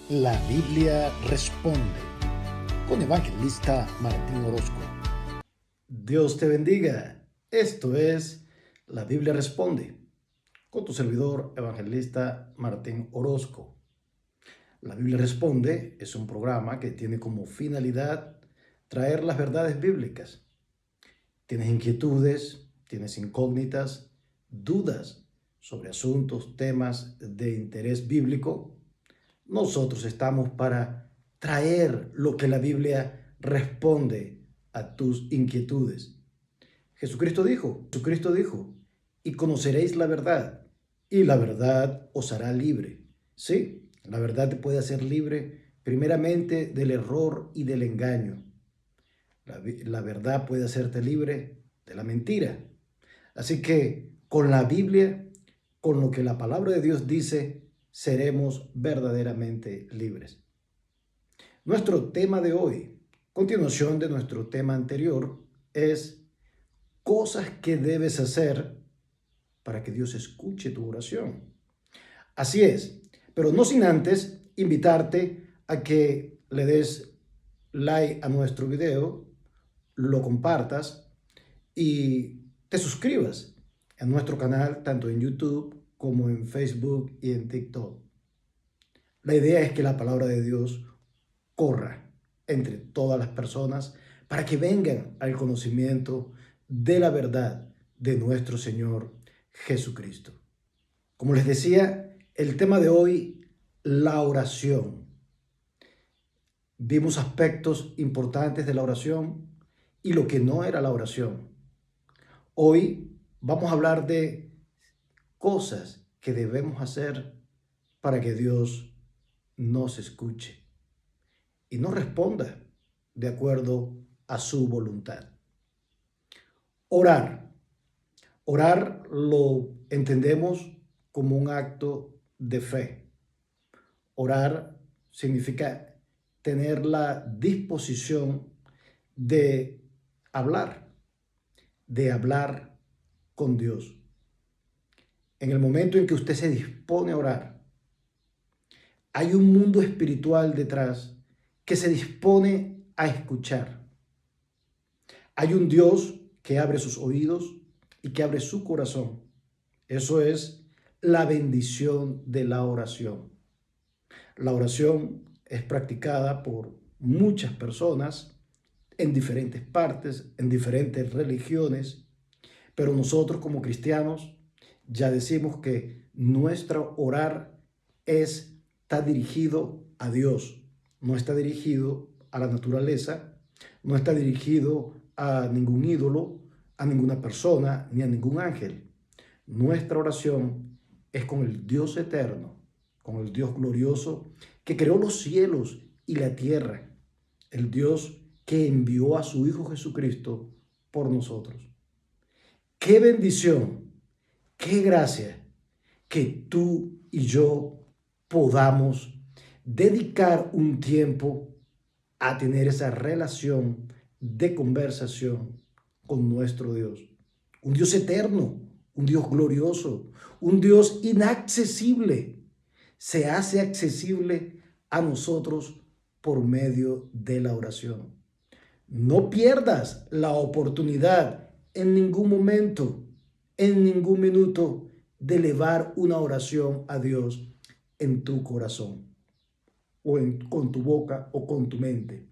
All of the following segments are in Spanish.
La Biblia responde con Evangelista Martín Orozco. Dios te bendiga. Esto es La Biblia responde con tu servidor Evangelista Martín Orozco. La Biblia responde es un programa que tiene como finalidad traer las verdades bíblicas. Tienes inquietudes, tienes incógnitas, dudas sobre asuntos, temas de interés bíblico. Nosotros estamos para traer lo que la Biblia responde a tus inquietudes. Jesucristo dijo, y conoceréis la verdad, y la verdad os hará libre. Sí, la verdad te puede hacer libre primeramente del error y del engaño. La verdad puede hacerte libre de la mentira. Así que con la Biblia, con lo que la palabra de Dios dice, seremos verdaderamente libres. Nuestro tema de hoy, continuación de nuestro tema anterior, es cosas que debes hacer para que Dios escuche tu oración. Así es, pero no sin antes invitarte a que le des like a nuestro video, lo compartas y te suscribas a nuestro canal tanto en YouTube como en Facebook y en TikTok. La idea es que la palabra de Dios corra entre todas las personas para que vengan al conocimiento de la verdad de nuestro Señor Jesucristo. Como les decía, el tema de hoy, la oración. Vimos aspectos importantes de la oración y lo que no era la oración. Hoy vamos a hablar de cosas que debemos hacer para que Dios nos escuche y nos responda de acuerdo a su voluntad. Orar. Orar lo entendemos como un acto de fe. Orar significa tener la disposición de hablar, de hablar con Dios. En el momento en que usted se dispone a orar, hay un mundo espiritual detrás que se dispone a escuchar. Hay un Dios que abre sus oídos y que abre su corazón. Eso es la bendición de la oración. La oración es practicada por muchas personas en diferentes partes, en diferentes religiones, pero nosotros como cristianos ya decimos que nuestro orar está dirigido a Dios, no está dirigido a la naturaleza, no está dirigido a ningún ídolo, a ninguna persona, ni a ningún ángel. Nuestra oración es con el Dios eterno, con el Dios glorioso que creó los cielos y la tierra, el Dios que envió a su Hijo Jesucristo por nosotros. Qué bendición, qué gracia que tú y yo podamos dedicar un tiempo a tener esa relación de conversación con nuestro Dios. Un Dios eterno, un Dios glorioso, un Dios inaccesible. Se hace accesible a nosotros por medio de la oración. No pierdas la oportunidad en ningún momento, en ningún minuto, de elevar una oración a Dios en tu corazón, con tu boca o con tu mente.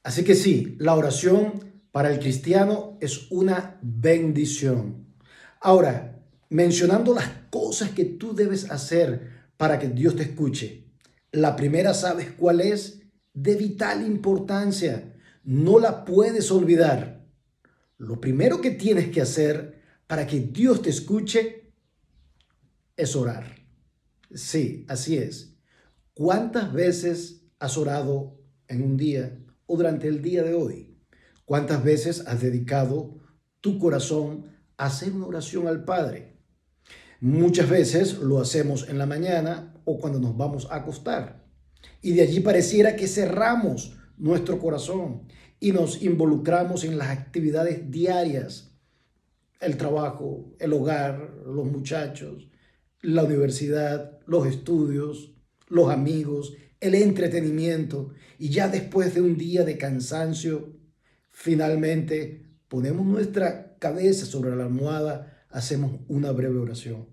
Así que sí, la oración para el cristiano es una bendición. Ahora, mencionando las cosas que tú debes hacer para que Dios te escuche. La primera, ¿sabes cuál es? De vital importancia. No la puedes olvidar. Lo primero que tienes que hacer para que Dios te escuche es orar. Sí, así es. ¿Cuántas veces has orado en un día o durante el día de hoy? ¿Cuántas veces has dedicado tu corazón a hacer una oración al Padre? Muchas veces lo hacemos en la mañana o cuando nos vamos a acostar. Y de allí pareciera que cerramos nuestro corazón y nos involucramos en las actividades diarias, el trabajo, el hogar, los muchachos, la universidad, los estudios, los amigos, el entretenimiento, y ya después de un día de cansancio, finalmente ponemos nuestra cabeza sobre la almohada, hacemos una breve oración.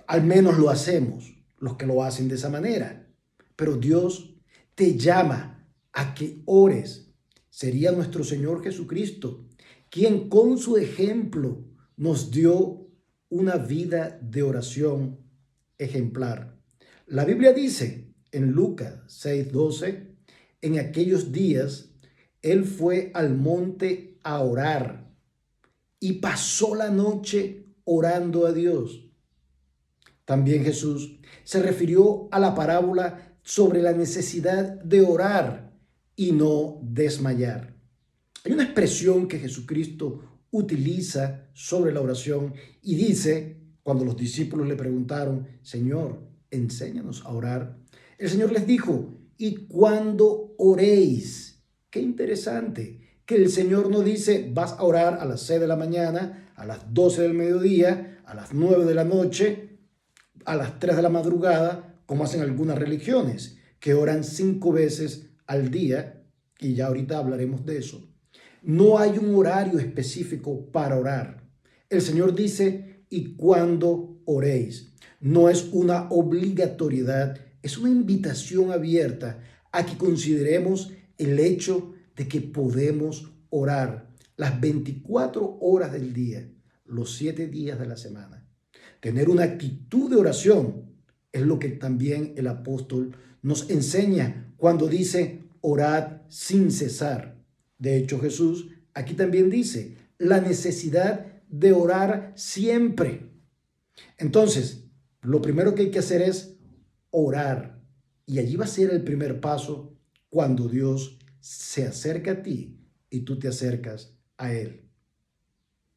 Al menos lo hacemos, los que lo hacen de esa manera. Pero Dios te llama a que ores. Sería nuestro Señor Jesucristo, quien con su ejemplo nos dio una vida de oración ejemplar. La Biblia dice en Lucas 6:12, en aquellos días Él fue al monte a orar y pasó la noche orando a Dios. También Jesús se refirió a la parábola sobre la necesidad de orar y no desmayar. Hay una expresión que Jesucristo utiliza sobre la oración y dice, cuando los discípulos le preguntaron, Señor, enséñanos a orar, el Señor les dijo, y cuando oréis, qué interesante, que el Señor no dice, vas a orar a las 6 de la mañana, a las 12 del mediodía, a las 9 de la noche, a las 3 de la madrugada, como hacen algunas religiones, que oran 5 veces al día, y ya ahorita hablaremos de eso. No hay un horario específico para orar. El Señor dice, y cuando oréis. No es una obligatoriedad, es una invitación abierta a que consideremos el hecho de que podemos orar las 24 horas del día, los 7 días de la semana. Tener una actitud de oración es lo que también el apóstol nos enseña cuando dice, orad sin cesar. De hecho, Jesús aquí también dice la necesidad de orar siempre. Entonces, lo primero que hay que hacer es orar. Y allí va a ser el primer paso cuando Dios se acerca a ti y tú te acercas a Él.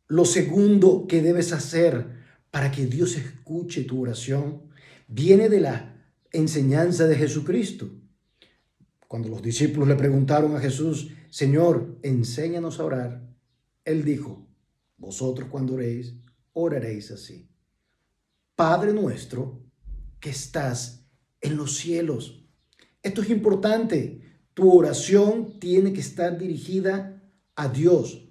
Lo segundo que debes hacer para que Dios escuche tu oración viene de la enseñanza de Jesucristo. Cuando los discípulos le preguntaron a Jesús, Señor, enséñanos a orar, Él dijo, vosotros cuando oréis, oraréis así. Padre nuestro que estás en los cielos. Esto es importante. Tu oración tiene que estar dirigida a Dios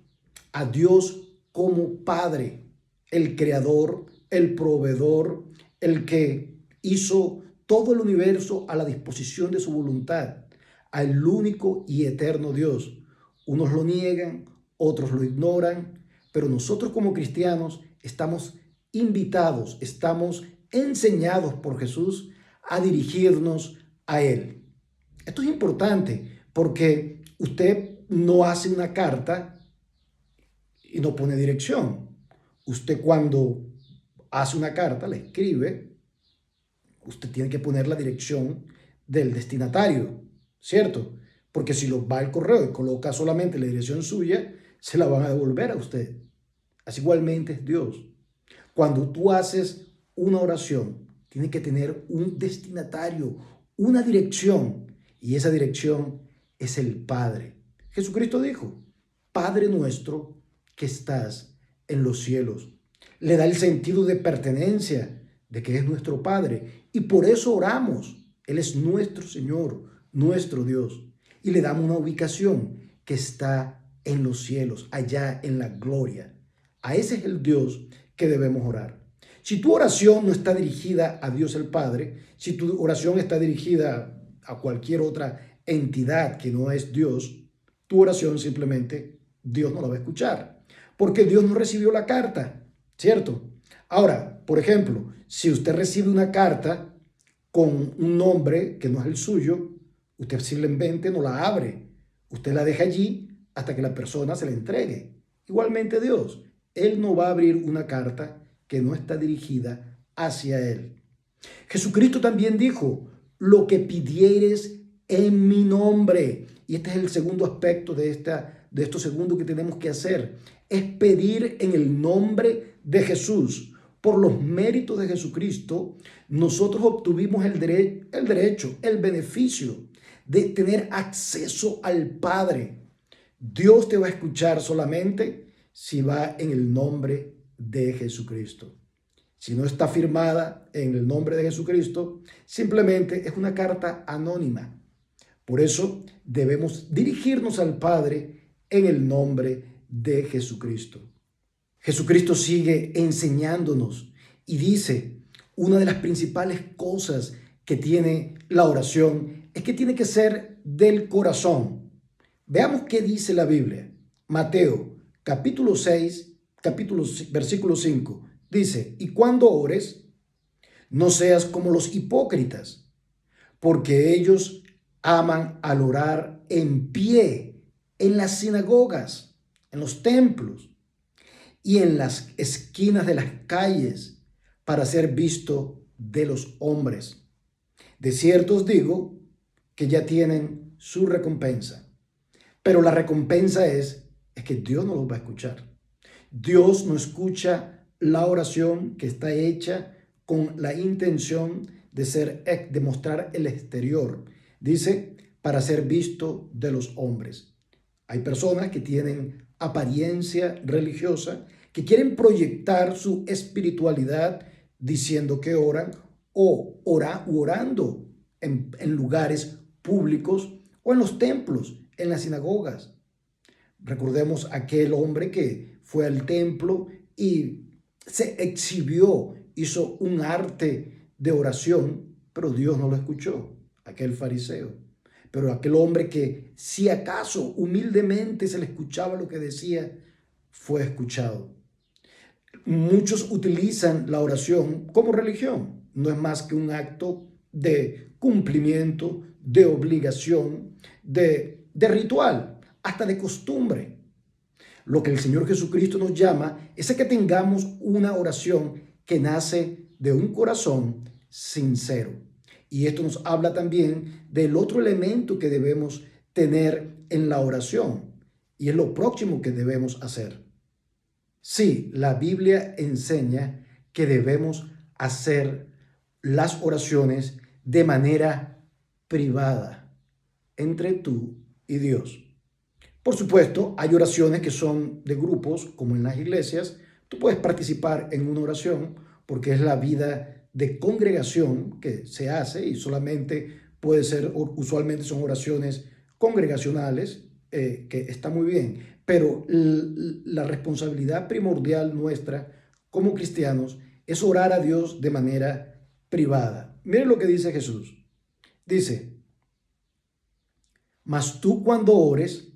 como Padre, el Creador, el Proveedor, el que hizo todo el universo a la disposición de su voluntad, al único y eterno Dios. Unos lo niegan, otros lo ignoran, pero nosotros como cristianos estamos invitados, estamos enseñados por Jesús a dirigirnos a Él. Esto es importante porque usted no hace una carta y no pone dirección. Usted cuando hace una carta, la escribe, usted tiene que poner la dirección del destinatario, ¿cierto? Porque si lo va al correo y coloca solamente la dirección suya, se la van a devolver a usted. Así igualmente es Dios. Cuando tú haces una oración, tiene que tener un destinatario, una dirección, y esa dirección es el Padre. Jesucristo dijo, Padre nuestro que estás en los cielos. Le da el sentido de pertenencia, de que es nuestro Padre, y por eso oramos. Él es nuestro Señor, nuestro Dios, y le damos una ubicación que está en los cielos, allá en la gloria. A ese es el Dios que debemos orar. Si tu oración no está dirigida a Dios el Padre, si tu oración está dirigida a cualquier otra entidad que no es Dios, tu oración simplemente Dios no la va a escuchar, porque Dios no recibió la carta, ¿cierto? Ahora, por ejemplo, si usted recibe una carta con un nombre que no es el suyo, usted simplemente no la abre, usted la deja allí hasta que la persona se la entregue. Igualmente Dios, Él no va a abrir una carta que no está dirigida hacia Él. Jesucristo también dijo, lo que pidieres en mi nombre. Y este es el segundo aspecto de esto segundo que tenemos que hacer. Es pedir en el nombre de Jesús. Por los méritos de Jesucristo, nosotros obtuvimos el derecho, el beneficio de tener acceso al Padre. Dios te va a escuchar solamente si va en el nombre de Jesucristo. Si no está firmada en el nombre de Jesucristo, simplemente es una carta anónima. Por eso debemos dirigirnos al Padre en el nombre de Jesucristo. Jesucristo sigue enseñándonos y dice, una de las principales cosas que tiene la oración es que tiene que ser del corazón. Veamos qué dice la Biblia. Mateo, capítulo 6, versículo 5. Dice, y cuando ores, no seas como los hipócritas, porque ellos aman al orar en pie, en las sinagogas, en los templos y en las esquinas de las calles, para ser visto de los hombres. De cierto os digo que ya tienen su recompensa. Pero la recompensa es que Dios no los va a escuchar. Dios no escucha la oración que está hecha con la intención de mostrar el exterior. Dice, para ser visto de los hombres. Hay personas que tienen apariencia religiosa, que quieren proyectar su espiritualidad diciendo que oran o orando en lugares públicos o en los templos, en las sinagogas. Recordemos aquel hombre que fue al templo y se exhibió, hizo un arte de oración, pero Dios no lo escuchó, aquel fariseo. Pero aquel hombre que si acaso humildemente se le escuchaba lo que decía, fue escuchado. Muchos utilizan la oración como religión. No es más que un acto de cumplimiento, de obligación, de ritual, hasta de costumbre. Lo que el Señor Jesucristo nos llama es a que tengamos una oración que nace de un corazón sincero. Y esto nos habla también del otro elemento que debemos tener en la oración, y es lo próximo que debemos hacer. Sí, la Biblia enseña que debemos hacer las oraciones de manera privada, entre tú y Dios. Por supuesto, hay oraciones que son de grupos, como en las iglesias. Tú puedes participar en una oración porque es la vida de congregación que se hace y solamente puede ser, usualmente son oraciones congregacionales, que está muy bien. Pero la responsabilidad primordial nuestra como cristianos es orar a Dios de manera privada. Miren lo que dice Jesús. Dice, mas tú cuando ores,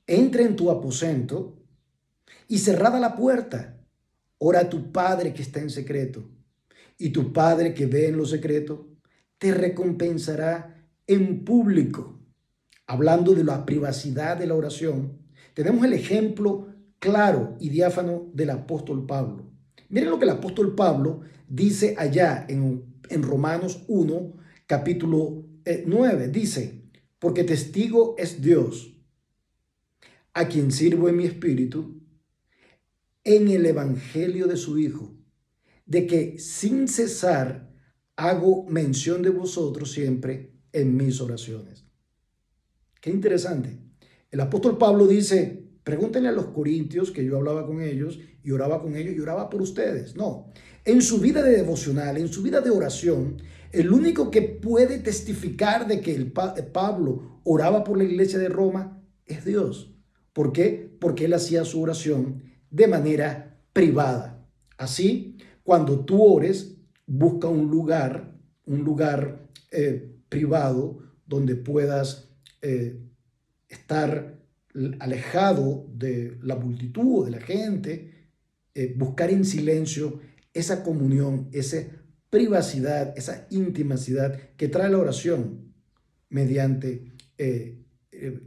entra en tu aposento y cerrada la puerta, ora a tu Padre que está en secreto. Y tu Padre que ve en lo secreto, te recompensará en público. Hablando de la privacidad de la oración, tenemos el ejemplo claro y diáfano del apóstol Pablo. Miren lo que el apóstol Pablo dice allá en Romanos 1, capítulo 9. Dice, porque testigo es Dios, a quien sirvo en mi espíritu, en el evangelio de su Hijo, de que sin cesar hago mención de vosotros siempre en mis oraciones. Qué interesante. El apóstol Pablo dice, pregúntenle a los corintios que yo hablaba con ellos y oraba con ellos y oraba por ustedes. No, en su vida de devocional, en su vida de oración, el único que puede testificar de que Pablo oraba por la iglesia de Roma es Dios. ¿Por qué? Porque él hacía su oración de manera privada. Así, cuando tú ores, busca un lugar privado donde puedas estar alejado de la multitud o de la gente, buscar en silencio esa comunión, esa privacidad, esa intimidad que trae la oración mediante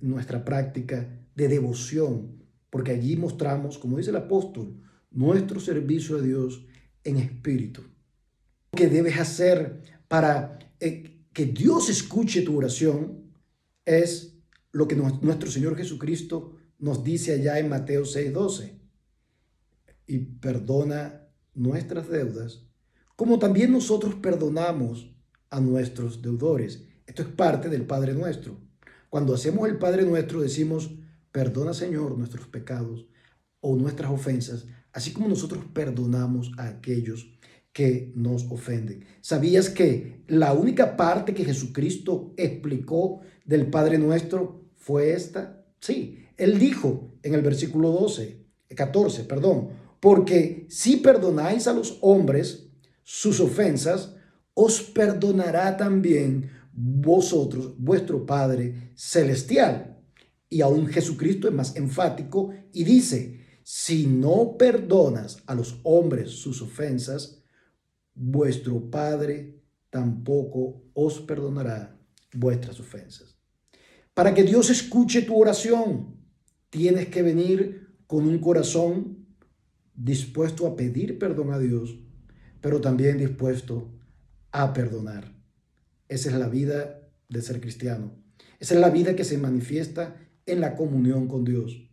nuestra práctica de devoción, porque allí mostramos, como dice el apóstol, nuestro servicio a Dios en espíritu. Lo que debes hacer para que Dios escuche tu oración es lo que nuestro Señor Jesucristo nos dice allá en Mateo 6:12. Y perdona nuestras deudas, como también nosotros perdonamos a nuestros deudores. Esto es parte del Padre Nuestro. Cuando hacemos el Padre Nuestro decimos, perdona Señor nuestros pecados o nuestras ofensas, así como nosotros perdonamos a aquellos que nos ofenden. ¿Sabías que la única parte que Jesucristo explicó del Padre Nuestro fue esta? Sí, Él dijo en el versículo 14, perdón, porque si perdonáis a los hombres sus ofensas, os perdonará también vosotros, vuestro Padre Celestial. Y aún Jesucristo es más enfático y dice, si no perdonas a los hombres sus ofensas, vuestro Padre tampoco os perdonará vuestras ofensas. Para que Dios escuche tu oración, tienes que venir con un corazón dispuesto a pedir perdón a Dios, pero también dispuesto a perdonar. Esa es la vida de ser cristiano. Esa es la vida que se manifiesta en la comunión con Dios.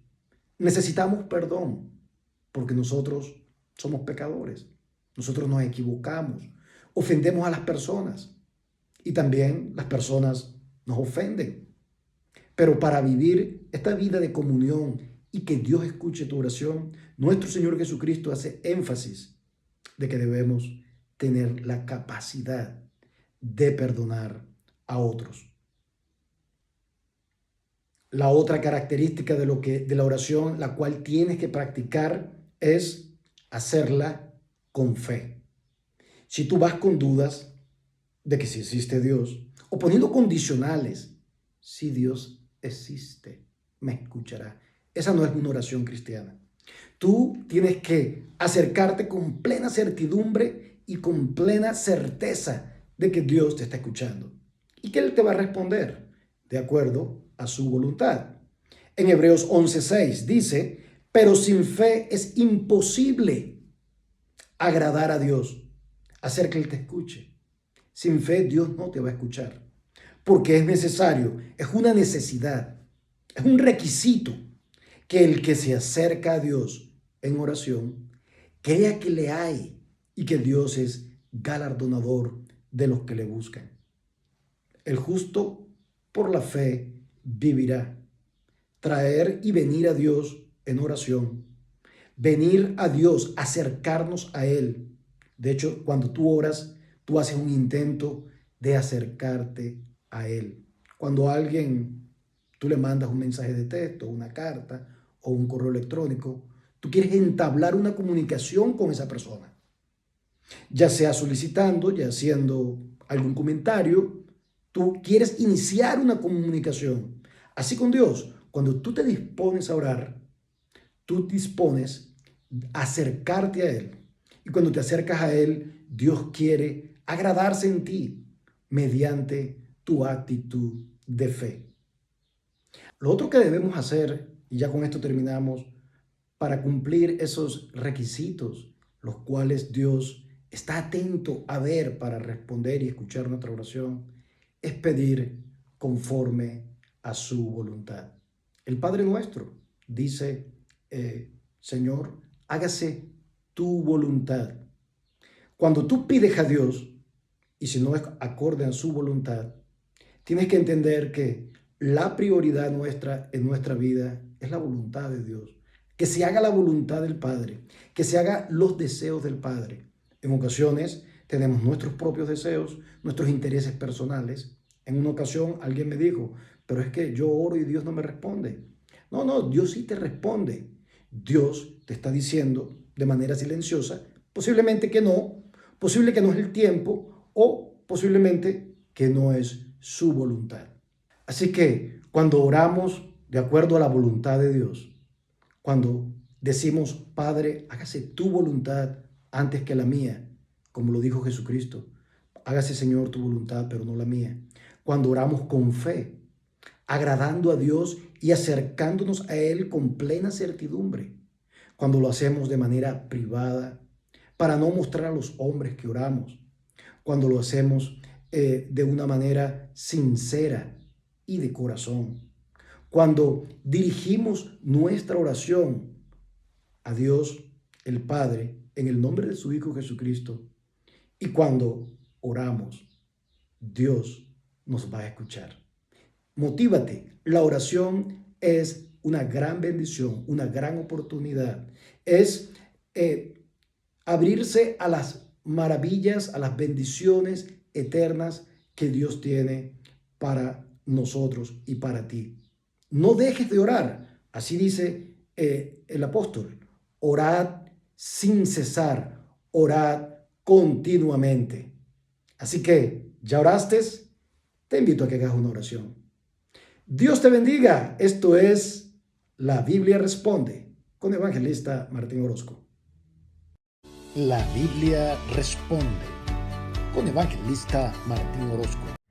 Necesitamos perdón porque nosotros somos pecadores. Nosotros nos equivocamos, ofendemos a las personas y también las personas nos ofenden. Pero para vivir esta vida de comunión y que Dios escuche tu oración, nuestro Señor Jesucristo hace énfasis de que debemos tener la capacidad de perdonar a otros. La otra característica de la oración, la cual tienes que practicar, es hacerla con fe. Si tú vas con dudas de que si existe Dios, o poniendo condicionales, si Dios existe, me escuchará. Esa no es una oración cristiana. Tú tienes que acercarte con plena certidumbre y con plena certeza de que Dios te está escuchando y que Él te va a responder de acuerdo a su voluntad. En Hebreos 11:6 dice, pero sin fe es imposible agradar a Dios, hacer que Él te escuche. Sin fe Dios no te va a escuchar, porque es necesario, es una necesidad, es un requisito que el que se acerca a Dios en oración crea que le hay y que Dios es galardonador de los que le buscan. El justo por la fe vivirá. Traer y venir a Dios en oración. Venir a Dios, acercarnos a Él. De hecho, cuando tú oras, tú haces un intento de acercarte a Él. Cuando a alguien tú le mandas un mensaje de texto, una carta o un correo electrónico, tú quieres entablar una comunicación con esa persona. Ya sea solicitando, ya haciendo algún comentario, tú quieres iniciar una comunicación. Así con Dios, cuando tú te dispones a orar, tú dispones a acercarte a Él. Y cuando te acercas a Él, Dios quiere agradarse en ti mediante tu actitud de fe. Lo otro que debemos hacer, y ya con esto terminamos, para cumplir esos requisitos, los cuales Dios está atento a ver para responder y escuchar nuestra oración, es pedir conforme a su voluntad. El Padre nuestro dice, Señor, hágase tu voluntad. Cuando tú pides a Dios, y si no es acorde a su voluntad, tienes que entender que la prioridad nuestra en nuestra vida es la voluntad de Dios. Que se haga la voluntad del Padre, que se haga los deseos del Padre. En ocasiones tenemos nuestros propios deseos, nuestros intereses personales. En una ocasión alguien me dijo, pero es que yo oro y Dios no me responde. No, no, Dios sí te responde. Dios te está diciendo de manera silenciosa, posiblemente que no, posible que no es el tiempo o posiblemente que no es su voluntad. Así que cuando oramos de acuerdo a la voluntad de Dios, cuando decimos, Padre, hágase tu voluntad antes que la mía, como lo dijo Jesucristo, hágase Señor tu voluntad, pero no la mía. Cuando oramos con fe, agradando a Dios y acercándonos a Él con plena certidumbre. Cuando lo hacemos de manera privada, para no mostrar a los hombres que oramos. Cuando lo hacemos de una manera sincera y de corazón. Cuando dirigimos nuestra oración a Dios el Padre en el nombre de su Hijo Jesucristo. Y cuando oramos, Dios nos va a escuchar. Motívate. La oración es una gran bendición, una gran oportunidad. Es eh, abrirse a las maravillas, a las bendiciones eternas que Dios tiene para nosotros y para ti. No dejes de orar. Así dice el apóstol. Orad sin cesar. Orad continuamente. Así que, ¿ya oraste? Te invito a que hagas una oración. Dios te bendiga. Esto es La Biblia Responde con Evangelista Martín Orozco. La Biblia Responde con Evangelista Martín Orozco.